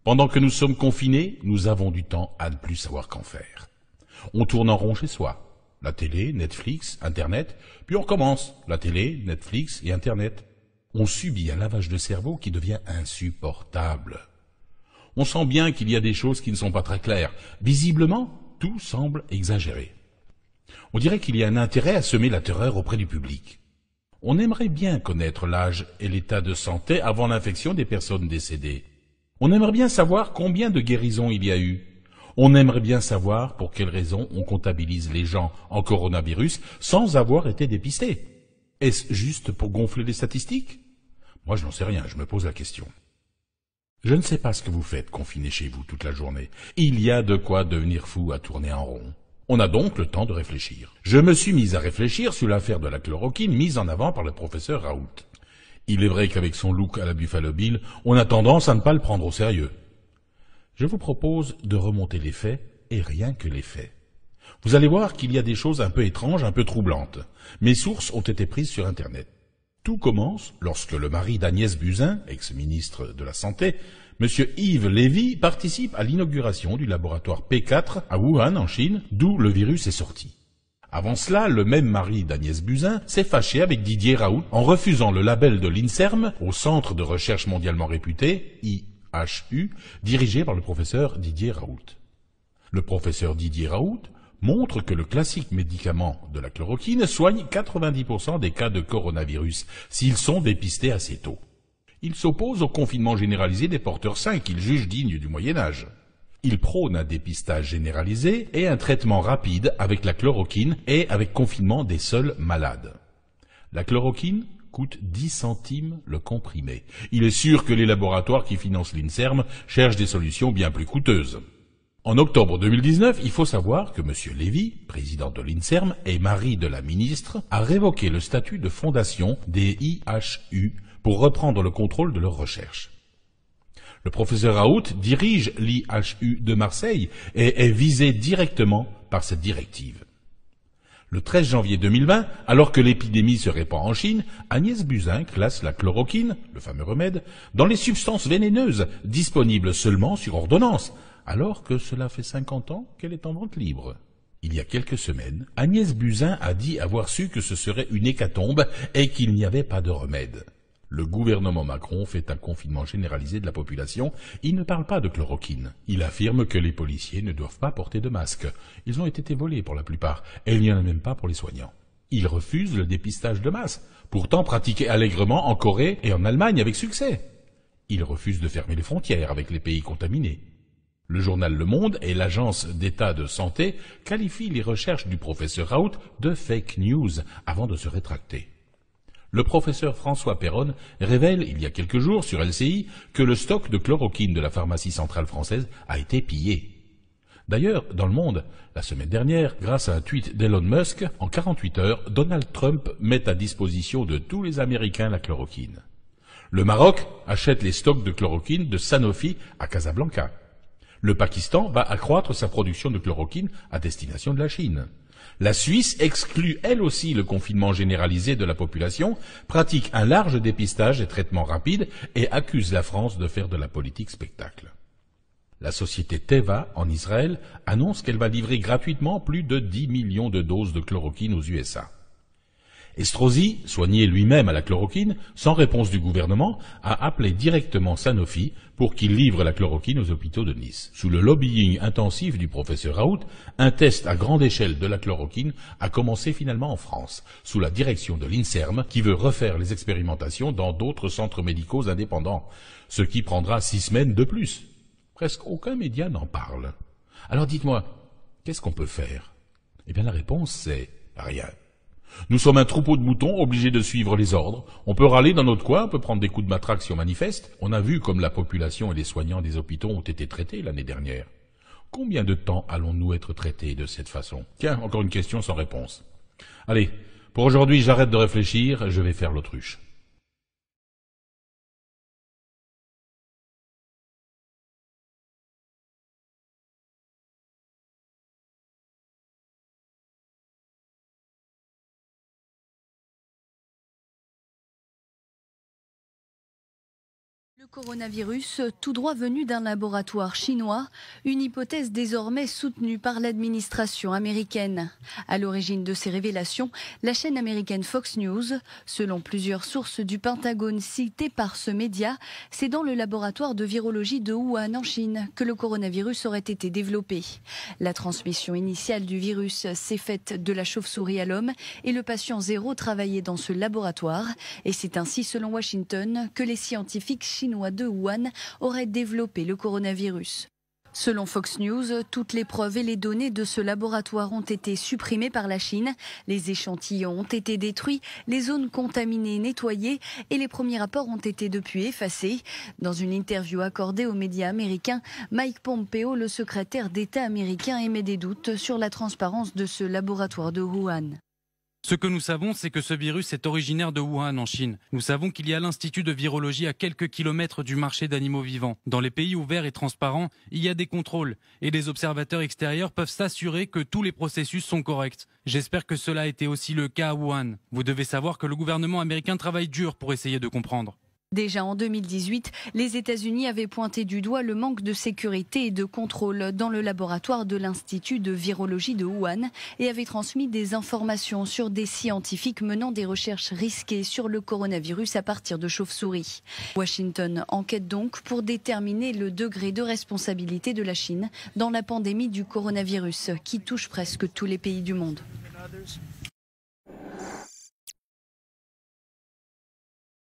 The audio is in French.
Pendant que nous sommes confinés, nous avons du temps à ne plus savoir qu'en faire. On tourne en rond chez soi. La télé, Netflix, Internet, puis on recommence. La télé, Netflix et Internet. On subit un lavage de cerveau qui devient insupportable. On sent bien qu'il y a des choses qui ne sont pas très claires. Visiblement, tout semble exagéré. On dirait qu'il y a un intérêt à semer la terreur auprès du public. On aimerait bien connaître l'âge et l'état de santé avant l'infection des personnes décédées. On aimerait bien savoir combien de guérisons il y a eu. On aimerait bien savoir pour quelles raisons on comptabilise les gens en coronavirus sans avoir été dépistés. Est-ce juste pour gonfler les statistiques? Moi, je n'en sais rien, je me pose la question. Je ne sais pas ce que vous faites confiné chez vous toute la journée. Il y a de quoi devenir fou à tourner en rond. On a donc le temps de réfléchir. Je me suis mis à réfléchir sur l'affaire de la chloroquine mise en avant par le professeur Raoult. Il est vrai qu'avec son look à la Buffalo Bill, on a tendance à ne pas le prendre au sérieux. Je vous propose de remonter les faits, et rien que les faits. Vous allez voir qu'il y a des choses un peu étranges, un peu troublantes. Mes sources ont été prises sur Internet. Tout commence lorsque le mari d'Agnès Buzyn, ex-ministre de la Santé, M. Yves Lévy, participe à l'inauguration du laboratoire P4 à Wuhan, en Chine, d'où le virus est sorti. Avant cela, le même mari d'Agnès Buzyn s'est fâché avec Didier Raoult en refusant le label de l'INSERM, au Centre de recherche mondialement réputé, IHU, dirigé par le professeur Didier Raoult. Le professeur Didier Raoult montre que le classique médicament de la chloroquine soigne 90% des cas de coronavirus s'ils sont dépistés assez tôt. Il s'oppose au confinement généralisé des porteurs sains qu'il juge digne du Moyen-Âge. Il prône un dépistage généralisé et un traitement rapide avec la chloroquine et avec confinement des seuls malades. La chloroquine coûte 10 centimes le comprimé. Il est sûr que les laboratoires qui financent l'INSERM cherchent des solutions bien plus coûteuses. En octobre 2019, il faut savoir que M. Lévy, président de l'INSERM et mari de la ministre, a révoqué le statut de fondation des IHU pour reprendre le contrôle de leurs recherches. Le professeur Raoult dirige l'IHU de Marseille et est visé directement par cette directive. Le 13 janvier 2020, alors que l'épidémie se répand en Chine, Agnès Buzyn classe la chloroquine, le fameux remède, dans les substances vénéneuses disponibles seulement sur ordonnance, alors que cela fait 50 ans qu'elle est en vente libre. Il y a quelques semaines, Agnès Buzyn a dit avoir su que ce serait une hécatombe et qu'il n'y avait pas de remède. Le gouvernement Macron fait un confinement généralisé de la population. Il ne parle pas de chloroquine. Il affirme que les policiers ne doivent pas porter de masque. Ils ont été volés pour la plupart, et il n'y en a même pas pour les soignants. Il refuse le dépistage de masse, pourtant pratiqué allègrement en Corée et en Allemagne avec succès. Il refuse de fermer les frontières avec les pays contaminés. Le journal Le Monde et l'Agence d'État de Santé qualifient les recherches du professeur Raoult de fake news avant de se rétracter. Le professeur François Perronne révèle il y a quelques jours sur LCI que le stock de chloroquine de la pharmacie centrale française a été pillé. D'ailleurs, dans le monde, la semaine dernière, grâce à un tweet d'Elon Musk, en 48 heures, Donald Trump met à disposition de tous les Américains la chloroquine. Le Maroc achète les stocks de chloroquine de Sanofi à Casablanca. Le Pakistan va accroître sa production de chloroquine à destination de la Chine. La Suisse exclut elle aussi le confinement généralisé de la population, pratique un large dépistage et traitement rapide et accuse la France de faire de la politique spectacle. La société Teva, en Israël, annonce qu'elle va livrer gratuitement plus de 10 millions de doses de chloroquine aux USA. Estrosi, soigné lui-même à la chloroquine, sans réponse du gouvernement, a appelé directement Sanofi pour qu'il livre la chloroquine aux hôpitaux de Nice. Sous le lobbying intensif du professeur Raoult, un test à grande échelle de la chloroquine a commencé finalement en France, sous la direction de l'INSERM, qui veut refaire les expérimentations dans d'autres centres médicaux indépendants, ce qui prendra 6 semaines de plus. Presque aucun média n'en parle. Alors dites-moi, qu'est-ce qu'on peut faire? Eh bien la réponse c'est rien. Nous sommes un troupeau de moutons obligés de suivre les ordres. On peut râler dans notre coin, on peut prendre des coups de matraque si on manifeste. On a vu comme la population et les soignants des hôpitaux ont été traités l'année dernière. Combien de temps allons-nous être traités de cette façon? Tiens, encore une question sans réponse. Allez, pour aujourd'hui j'arrête de réfléchir, je vais faire l'autruche. Le coronavirus, tout droit venu d'un laboratoire chinois, une hypothèse désormais soutenue par l'administration américaine. À l'origine de ces révélations, la chaîne américaine Fox News, selon plusieurs sources du Pentagone citées par ce média, c'est dans le laboratoire de virologie de Wuhan en Chine que le coronavirus aurait été développé. La transmission initiale du virus s'est faite de la chauve-souris à l'homme et le patient zéro travaillait dans ce laboratoire. Et c'est ainsi, selon Washington, que les scientifiques chinois de Wuhan auraient développé le coronavirus. Selon Fox News, toutes les preuves et les données de ce laboratoire ont été supprimées par la Chine. Les échantillons ont été détruits, les zones contaminées nettoyées et les premiers rapports ont été depuis effacés. Dans une interview accordée aux médias américains, Mike Pompeo, le secrétaire d'État américain, émet des doutes sur la transparence de ce laboratoire de Wuhan. Ce que nous savons, c'est que ce virus est originaire de Wuhan en Chine. Nous savons qu'il y a l'Institut de virologie à quelques kilomètres du marché d'animaux vivants. Dans les pays ouverts et transparents, il y a des contrôles et des observateurs extérieurs peuvent s'assurer que tous les processus sont corrects. J'espère que cela a été aussi le cas à Wuhan. Vous devez savoir que le gouvernement américain travaille dur pour essayer de comprendre. Déjà en 2018, les États-Unis avaient pointé du doigt le manque de sécurité et de contrôle dans le laboratoire de l'Institut de virologie de Wuhan et avaient transmis des informations sur des scientifiques menant des recherches risquées sur le coronavirus à partir de chauves-souris. Washington enquête donc pour déterminer le degré de responsabilité de la Chine dans la pandémie du coronavirus qui touche presque tous les pays du monde.